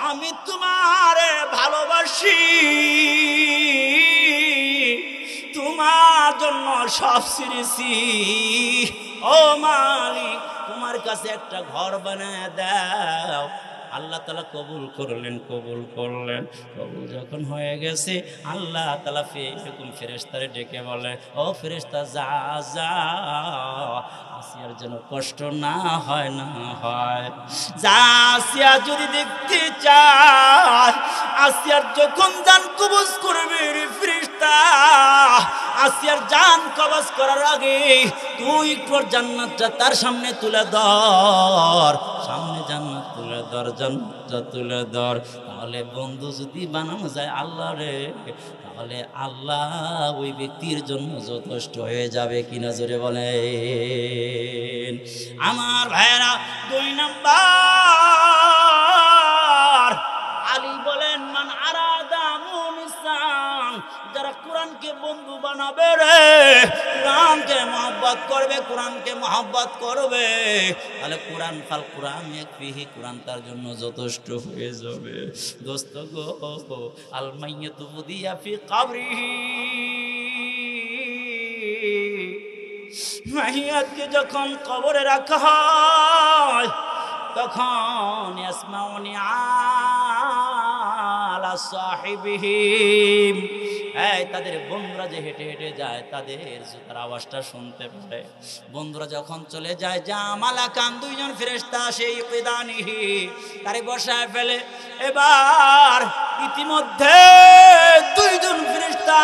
আমি তোমারে ভালোবাসি, তোমার জন্য সব ছেড়েছি। ও মালিক, তোমার কাছে একটা ঘর বানায় দাও। আল্লাহ তাআলা কবুল করলেন, কবুল করলেন। কবুল যখন হয়ে গেছে, আল্লাহ তাআলা এরকম ফেরেশতারে ডেকে বলে ও ফেরেশতা, যা যা, আসিয়ার যেন কষ্ট না হয়, না হয়। যা, আসিয়া যদি দেখতে চায়, আসিয়ার যখন জান কবজ করবে রে ফেরেশতা, আসিয়ার জান কবজ করার আগে তুই একটু জান্নাতটা তার সামনে তুলে ধর, সামনে জান্নাত তুলে ধর, জান্নাতটা তুলে ধর। তাহলে বন্ধু যদি বানানো যায় আল্লাহ রে, তাহলে আল্লাহ ওই ব্যক্তির জন্য যথেষ্ট হয়ে যাবে কিনা? জোরে বলেন আমার ভাইরা। 2 নাম্বার, আলী বলেন মান আরাদা মুনিসান, যারা কোরআনকে বন্ধু বানাবে রে, কোরআনকে মহব্বত করবে, কোরআনকে মহব্বত করবে, তাহলে কোরআন ফাল কোরআন ইয়াকফিহি, কোরআন তার জন্য যথেষ্ট হয়ে যাবে। দোস্ত গো, আল মাইয়াতু বুদিয়া ফি কবরিহি, মাইয়াতকে যখন কবরে রাখা হয় তখন ইয়াসমাউনি আলা সাহিবিহিম, এই তাদের বন্ধুরা যে হেঁটে হেঁটে যায় তাদের জুতার আওয়াজটা শুনতে পারে। বন্ধুরা যখন চলে যায়, জামালাকান, 2 জন ফেরেশতা সেই কিদানিহি তারে বসায় ফেলে। এবার ইতিমধ্যে 2 জন ফেরেশতা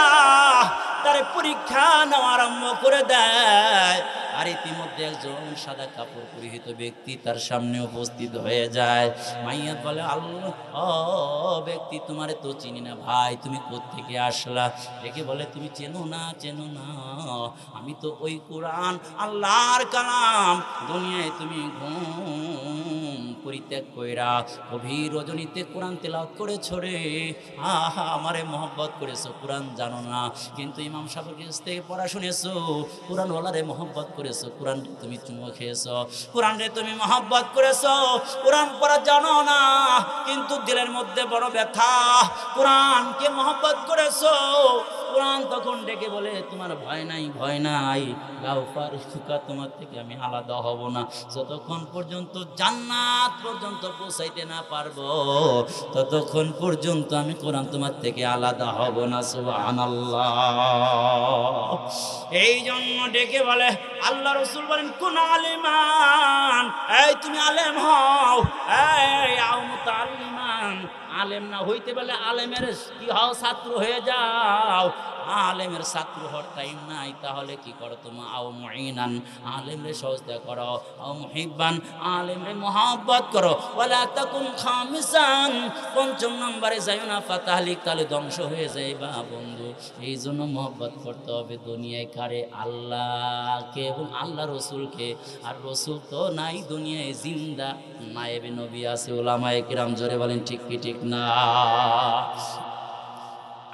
তারে পরীক্ষা নেওয়া আরম্ভ করে দেয়। আর ইতিমধ্যে একজন সাদা কাপড় পরিহিত ব্যক্তি তার সামনে উপস্থিত হয়ে যায়। মাইয়াত বলে আল্লাহ, ও ব্যক্তি, তোমারে তো চিনি না ভাই, তুমি কোত্থেকে আসলা? দেখে বলে তুমি চেনো না, চেনো না, আমি তো ওই কোরআন আল্লাহর কালাম, দুনিয়ায় তুমি ঘুম পরিত্যাগ কইরা গভীর রজনীতে কোরআন তেলাওয়াত করেছো রে। আহা, আমারে মহব্বত করেছো, কোরআন জানো না, কিন্তু ইমাম সাহেবের কাছ থেকে পড়া শুনেছো, কোরআন ওয়ালারে মহব্বত করেছো, কোরআন তুমি চুমো খেয়েছো, কোরআন রে তুমি মহব্বত করেছো, কোরআন পড়া জানো না, কিন্তু দিলের মধ্যে বড় ব্যথা, কোরআনকে মহব্বত করেছো, কোরআন কোরআন তখন ডেকে বলে তোমার ভয় নাই, ভয় নাই, গাউফার সুকা, তোমার থেকে আমি আলাদা হব না। যতক্ষণ পর্যন্ত জান্নাত পর্যন্ত পৌঁছাইতে না পারবো ততক্ষণ পর্যন্ত আমি কোরআন তোমার থেকে আলাদা হব না। সুবহানাল্লাহ। এই জন্য ডেকে বলে আল্লাহ রাসূল বলেন কোন আলিমান, এই তুমি আলেম হও, এই আও মুতাআল্লিমান, আলেম না হইতে বলে আলেমের কি হও, ছাত্র হয়ে যাও। আলেমের ছাত্র হওয়ার টাইম নাই, তাহলে কি করো তোমরা? আও মুঈনান, আলেমরে সহজতা করো, আও মুহিব্বান, আলেমরে মহব্বত করো, ওয়ালা তাকুন খামিসান, পঞ্চম নম্বরে যাইও না, ফাতাহলিক, তাহলে ধ্বংস হয়ে যাইবা বন্ধু। এই জন্য মহব্বত করতে হবে দুনিয়ায় কারে? আল্লাহকে এবং আল্লাহ রসুলকে। আর রসুল তো নাই দুনিয়ায়, জিন্দা নায়েবে নবী আছে, ওলামায়ে কিরাম। জোরে বলেন ঠিক কি ঠিক না?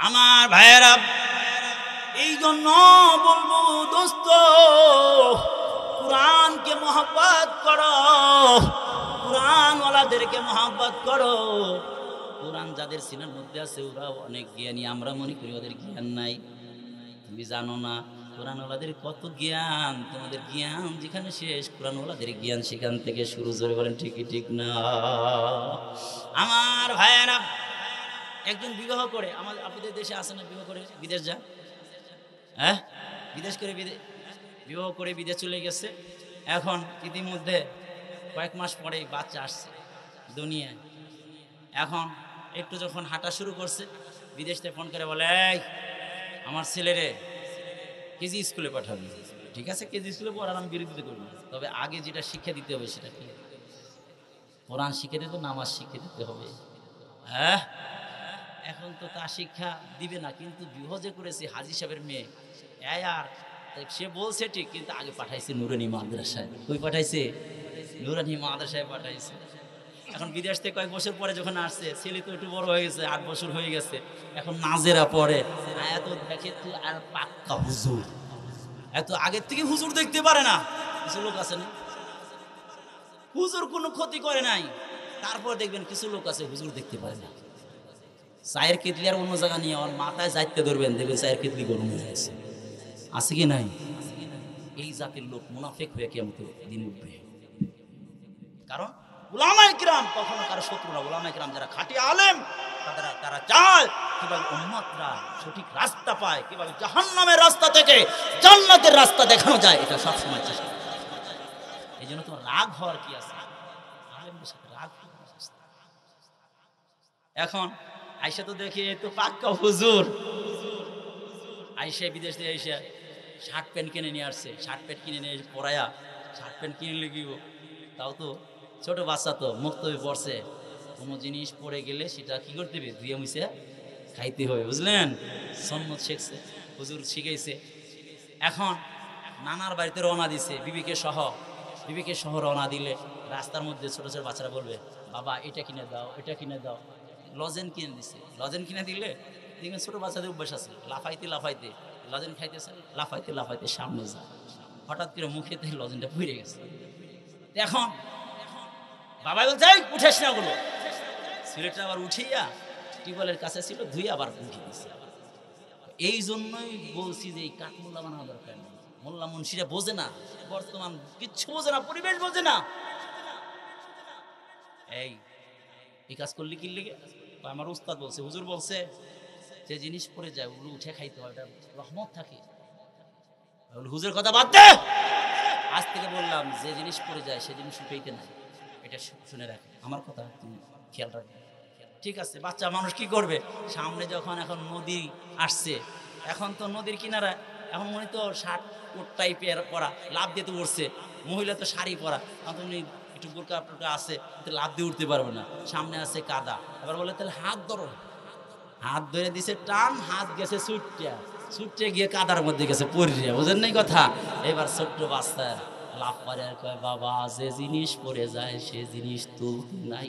আমার ভাইয়েরা, এই জন্য বলবো দোস্ত, কোরআনকে মহব্বত করো, কোরআনওয়ালাদেরকে মহব্বত করো। কোরআন যাদের সিনার মধ্যে আছে ওরা অনেক জ্ঞানী, আমরা মনে করি ওদের জ্ঞান নাই। তুমি জানো না কোরআনওয়ালাদের কত জ্ঞান, তোমাদের জ্ঞান যেখানে শেষ, কোরআনওয়ালাদের জ্ঞান সেখান থেকে শুরু। জোরে বলেন ঠিকই ঠিক না? আমার ভাইয়েরা, একজন বিবাহ করে, আমাদের আপনাদের দেশে আসে না, বিবাহ করে বিদেশ যায়, হ্যাঁ, বিদেশ করে বিবাহ করে বিদেশ চলে গেছে। এখন ইতিমধ্যে কয়েক মাস পরে বাচ্চা আসছে দুনিয়ায়। এখন একটু যখন হাঁটা শুরু করছে, বিদেশ থেকে ফোন করে বলে, এই আমার ছেলেরে কেজি স্কুলে পাঠাবি। ঠিক আছে, কেজি স্কুলে পড়ার আমি বিরোধিতা করবো, তবে আগে যেটা শিক্ষা দিতে হবে সেটা কি? কোরআন শিখে দিতে, নামাজ শিখে দিতে হবে। হ্যাঁ, এখন তো তা শিক্ষা দিবে না, কিন্তু বিবাহ যে করেছে হাজী সাহেবের মেয়ে, আর সে বলছে ঠিক, কিন্তু আগে পাঠাইছে নুরানি মাদ্রাসায়। কই পাঠাইছে? নুরানি মাদ্রাসায় পাঠাইছে। এখন বিদেশ থেকে কয়েক বছর পরে যখন আসছে, ছেলে তো একটু বড় হয়ে গেছে, 8 বছর হয়ে গেছে, এখন নাজেরা পড়ে। এত দেখে তো আর পাক্কা হুজুর, এত আগের থেকে হুজুর দেখতে পারে না। কিছু লোক আছে না, হুজুর কোনো ক্ষতি করে নাই, তারপর দেখবেন কিছু লোক আছে হুজুর দেখতে পারে না। চায়ের কেটলি আর অন্য জায়গা নিয়ে আমার মাথায় যাইতে ধরবেন, দেখবেন চায়ের কেটলি গরম হয়ে গেছে। আছে কি নাই? এই জাতির লোক মুনাফিক হয়ে কিয়ামত দিন উঠবে। কারণ উলামায়ে কিরাম কখনো কারো শত্রু না। উলামায়ে কিরাম যারা খাঁটি আলেম, তারা চায় কিভাবে উম্মতরা সঠিক রাস্তা পায়, কিভাবে জাহান্নামের রাস্তা থেকে জান্নাতের রাস্তা দেখানো যায়, এটা সবসময় চেষ্টা করে। এই জন্য তোমার রাগ হওয়ার কি আছে? আলেমদের সাথে রাগ হওয়ার। এখন আইসা তো দেখি তো পাক্কা হুজুর, আইসা বিদেশ থেকে আইসা শার্ট প্যান্ট কিনে নিয়ে আসছে, শার্ট প্যান্ট কিনে নিয়ে পরায়া, শার্ট প্যান্ট কিনে লেগিব, তাও তো ছোট বাচ্চা, তো মুক্ত হয়ে পড়ছে। কোনো জিনিস পরে গেলে সেটা কি করতে হবে? ধুয়ে মুছে খাইতে হবে, বুঝলেন? সন্ন্যত শিখছে, হুজুর শিখাইছে। এখন নানার বাড়িতে রওনা দিছে বিবিকে সহ রওনা দিলে রাস্তার মধ্যে ছোট ছোট বাচ্চারা বলবে, বাবা এটা কিনে দাও, এটা কিনে দাও। লজেন কিনে দিছে, লজেন কিনে দিলে দেখবেন ছোট বাচ্চাদের অভ্যাস আছে, লাফাইতে লজেন খাইতেছে, লাফাইতে সামনে যায়, হঠাৎ করে মুখে থেকে লজেনটা পুড়ে গেছে। এখন বাবা বলছে, উঠেস না ওগুলো। সিলেটটা আবার উঠিয়া টিউবওয়েলের কাছে ছিল, ধুয়ে আবার উঠিয়ে দিছে। এই জন্যই বলছি যে এই কাঠমোল্লা বানানো দরকার নেই। মোল্লা মুন্সিরা বোঝে না, বর্তমান কিচ্ছু বোঝে না, পরিবেশ বোঝে না। এই কাজ করলে কি লেগে? আমার উস্তাদ বলছে, হুজুর বলছে, যে জিনিস পরে যায় ওগুলো উঠে খাইতে হয়, এটা রহমত থাকে। হুজুর কথা বাদ দে, আজ থেকে বললাম যে জিনিস পরে যায় সে জিনিস উঠাইতে নাই, এটা শুনে রাখ, আমার কথা তুমি খেয়াল রাখবে। ঠিক আছে, বাচ্চা মানুষ কি করবে? সামনে যখন এখন নদী আসছে, এখন তো নদীর কিনারা, এখন মনে তো শার্ট কোট টাইপের পরা, লাভ দিয়ে তো উঠছে, মহিলা তো শাড়ি পরা, এখন একটু বোরকা টোরকা আছে, লাভ দিয়ে উঠতে পারবে না, সামনে আছে কাদা। এবার বলে তাহলে হাত ধরো, হাত ধরে দিছে টান, হাত গেছে ছুটে গিয়ে কাদার মধ্যে গেছে পড়ে, বুঝেন নাই কথা? এবার ছোট্ট বাচ্চা লাভ করে আর কয়, বাবা যে জিনিস পড়ে যায় সে জিনিস তুলতে নাই,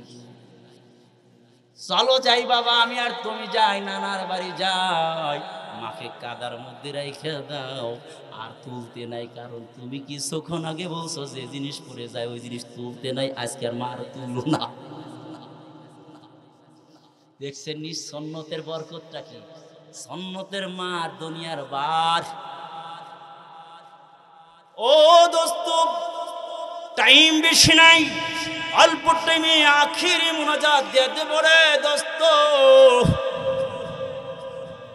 চলো যাই বাবা, আমি আর তুমি যাই, নানার বাড়ি যাই, মাকে কাদার মধ্যে রেখে দাও, আর তুলতে নাই। কারণ তুমি কিছুক্ষণ আগে বলছো যে জিনিস পড়ে যায় ওই জিনিস তুলতে নাই, আজকে আর মা আর তুললো না। দেখছেন নিঃসন্নতের বরকতটা কি? সন্নতের মার দুনিয়ার বার। ও দোস্ত, টাইম বেশি নাই, অল্প টাইমে আখিরি মুনাজাত দিতে পারে। দোস্ত,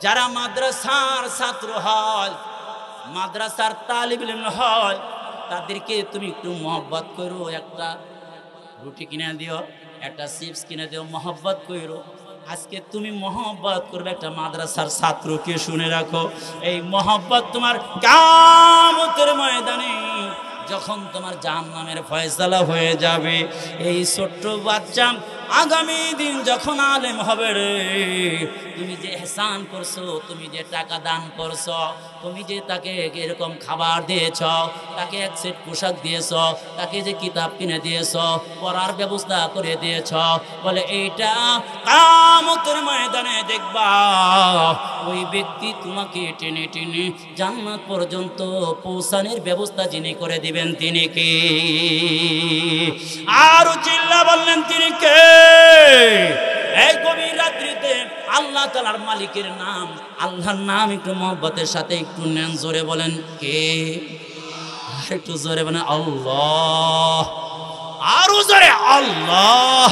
যারা মাদ্রাসার ছাত্র হয়, মাদ্রাসার তালিব ইলম হয়, তাদেরকে তুমি একটু মহব্বত করো, একটা রুটি কিনে দিও, একটা চিপস কিনে দিও, মহব্বত করো। আজকে তুমি মহব্বত করবে একটা মাদ্রাসার ছাত্রকে, শুনে রাখো এই মহব্বত তোমার কিয়ামতের ময়দানে যখন তোমার জাহান্নামের ফয়সালা হয়ে যাবে, এই ছোট্ট বাচ্চা আগামী দিন যখন আলেম হবে রে, তুমি যে ইহসান করছো, তুমি যে টাকা দান করছো, তুমি যে তাকে এরকম খাবার দিয়েছ, তাকে এক সেট পোশাক দিয়েছ, তাকে যে কিতাব কিনে দিয়েছ, পড়ার ব্যবস্থা করে দিয়েছ, বলে এইটা কিয়ামতের ময়দানে দেখবা ওই ব্যক্তি তোমাকে টেনে টেনে জান্নাত পর্যন্ত পৌঁছানোর ব্যবস্থা যিনি করে দিবেন তিনি কে? আরো চিল্লা বললেন তিনি কে? এই গভীর রাত্রিতে আল্লাহ তাআলার মালিকের নাম, আল্লাহর নাম একটু মহব্বতের সাথে একটু নেন, জোরে বলেন কে? একটু জোরে বলেন আল্লাহ, আরো জোরে আল্লাহ।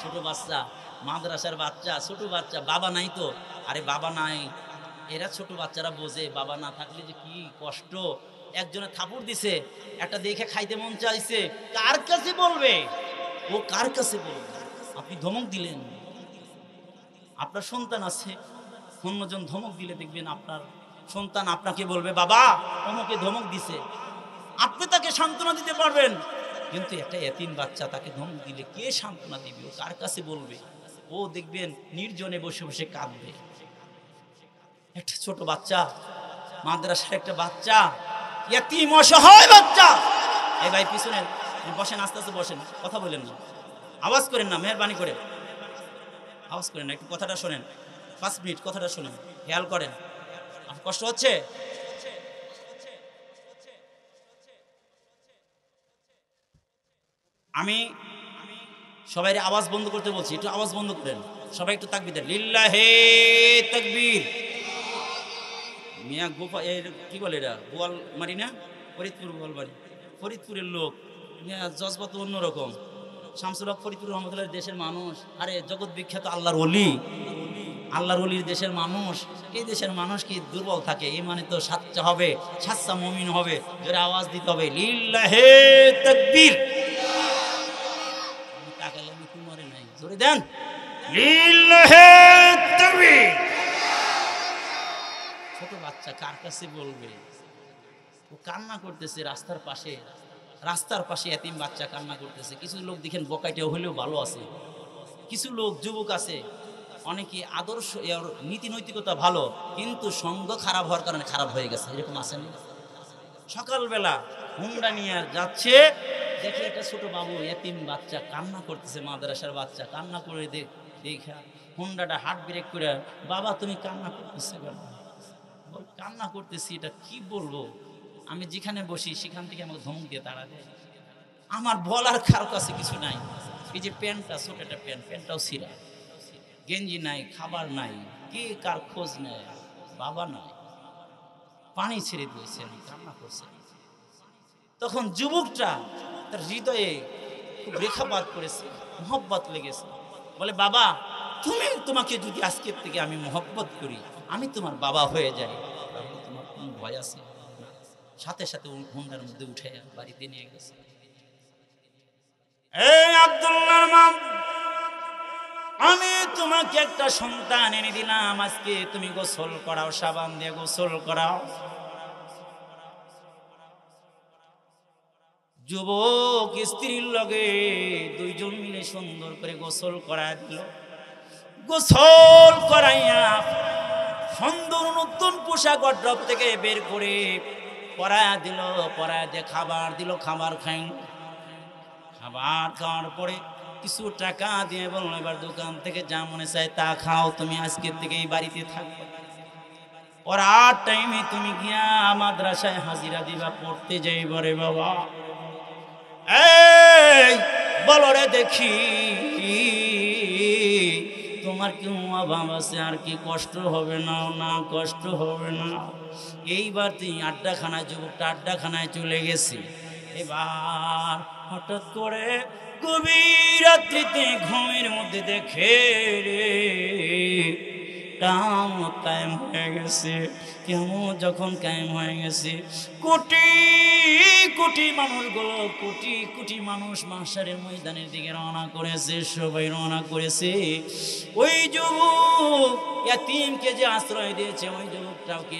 ছোট বাচ্চা, মাদ্রাসার বাচ্চা, ছোট বাচ্চা, বাবা নাই তো, আরে বাবা নাই, এরা ছোট বাচ্চারা বোঝে বাবা না থাকলে যে কি কষ্ট। একজনে থাপুড় দিছে, একটা দেখে খাইতে মন চাইছে, কার কাছে বলবে? ও কার কাছে বলবে? আপনি ধমক দিলেন, আপনার সন্তান আছে, অন্যজন ধমক দিলে দেখবেন আপনার সন্তান আপনাকে বলবে বাবা অমুকে ধমক দিছে, আপনি তাকে সান্ত্বনা দিতে পারবেন, কিন্তু একটা এতিম বাচ্চা তাকে ধমক দিলে কে সান্ত্বনা দিবে? ও কার কাছে বলবে? ও দেখবেন নির্জনে বসে বসে কাঁদবে। একটা ছোট বাচ্চা, মাদ্রাসার একটা বাচ্চা, এতিম অসহায় বাচ্চা। এই ভাই পিছনে বসেন, আস্তে আস্তে বসেন, কথা বলেন না, আওয়াজ করেন না, মেহরবানি করে আওয়াজ করেন না, একটু কথাটা শোনেন, 5 মিনিট কথাটা শোনেন, খেয়াল করেন। আপনার কষ্ট হচ্ছে? আমি সবাই আওয়াজ বন্ধ করতে বলছি, একটু আওয়াজ বন্ধ করেন, সবাই একটু তাকবীর দেন, লিল্লাহে তাকবীর। মিয়া গোপা কি বলে এটা, গোয়ালমারি না, ফরিদপুর গোয়ালমারি, ফরিদপুরের লোক, জজবাত অন্যরকম। শামসুল হক ফরিদপুর রহমতুল্লাহ দেশের মানুষ, আরে জগৎ বিখ্যাত আল্লাহর ওলি, আল্লাহর ওলির দেশের মানুষ। এই দেশের মানুষ কি দুর্বল থাকে? এই মানে তো সাচ্চা হবে, সাচ্চা মুমিন হবে, জোরে আওয়াজ দিতে হবে লিল্লাহে তাকবীর। তাকালে আমি কি মরে নাই, জোরে দেন লিল্লাহে তাকবীর। ছোট বাচ্চা কার কাছে বলবে? ও কান্না করতেছে রাস্তার পাশে, রাস্তার পাশে এতিম বাচ্চা কান্না করতেছে। কিছু লোক দেখেন বকাইটা হলেও ভালো আছে, কিছু লোক যুবক আছে, অনেকে আদর্শ নীতি নৈতিকতা ভালো, কিন্তু সঙ্গ খারাপ হওয়ার কারণে খারাপ হয়ে গেছে, এরকম আছে না? সকালবেলা হুন্ডা নিয়ে যাচ্ছে, দেখে একটা ছোট বাবু এতিম বাচ্চা কান্না করতেছে, মাদ্রাসার বাচ্চা কান্না করে দেখা হুন্ডাটা হাত ব্রেক করে, বাবা তুমি কান্না করতেছে কেন? কান্না করতেছি, এটা কি বলবো, আমি যেখানে বসি সেখান থেকে আমাকে ধমক দিয়ে তাড়া দেয়, আমার বলার কারো কাছে কিছু নাই। এই যে প্যান্টটা, ছোট একটা প্যান্ট, প্যান্টটাও ছিঁড়া, গেঞ্জি নাই, খাবার নাই, কে কার খোঁজ নেয়, বাবা নাই, পানি ছেড়ে দিয়েছেন, কান্না করছেন। তখন যুবকটা তার হৃদয়ে খুব রেখাপাত করেছে, মহব্বত লেগেছে, বলে বাবা তোমাকে যদি আজকের থেকে আমি মহব্বত করি, আমি তোমার বাবা হয়ে যাই, তাহলে তোমার কোন ভয় আছে? সাথে সাথে হুন্ডার মধ্যে উঠে বাড়িতে নিয়ে গেছে। এই আব্দুল্লাহর মা, আমি তোমাকে একটা সন্তান এনে দিলাম, আজকে তুমি গোসল করাও, সাবান দিয়ে গোসল করাও। যুবক স্ত্রীর লগে দুইজন মিলে সুন্দর করে গোসল করায় দিল। গোসল করাইয়া সুন্দর নতুন পোশাক ওয়ার্ড্রপ থেকে বের করে পরায়া দিল, পরায়া দিয়ে খাবার দিল, খাবার খাই। খাবার খাওয়ার পরে কিছু টাকা দিয়ে বললো এবার দোকান থেকে যা মনে চায় তা খাও, তুমি আজকের থেকে এই বাড়িতে থাকো, পড়ার টাইমে তুমি গিয়া মাদ্রাসায় হাজিরা দিবা, পড়তে যাইব রে বাবা। এই বলো রে দেখি আমার কি অভাব আছে, আর কি কষ্ট হবে না? না, কষ্ট হবে না। এইবার তুই আড্ডাখানায়, যুবকটা আড্ডাখানায় চলে গেছে। এবার হঠাৎ করে গভীর রাত্রিতে ঘুমের মধ্যে দেখে রে কিয়ামত কায়েম হয়ে গেছে। কিয়ামত যখন কায়েম হয়ে গেছে, কোটি কোটি মানুষগুলো, কোটি কোটি মানুষ মাহশারের ময়দানের দিকে রওনা করেছে, সবাই রওনা করেছে। ওই যুবক ইয়াতীমকে যে আশ্রয় দিয়েছে, ওই যুবকটাকে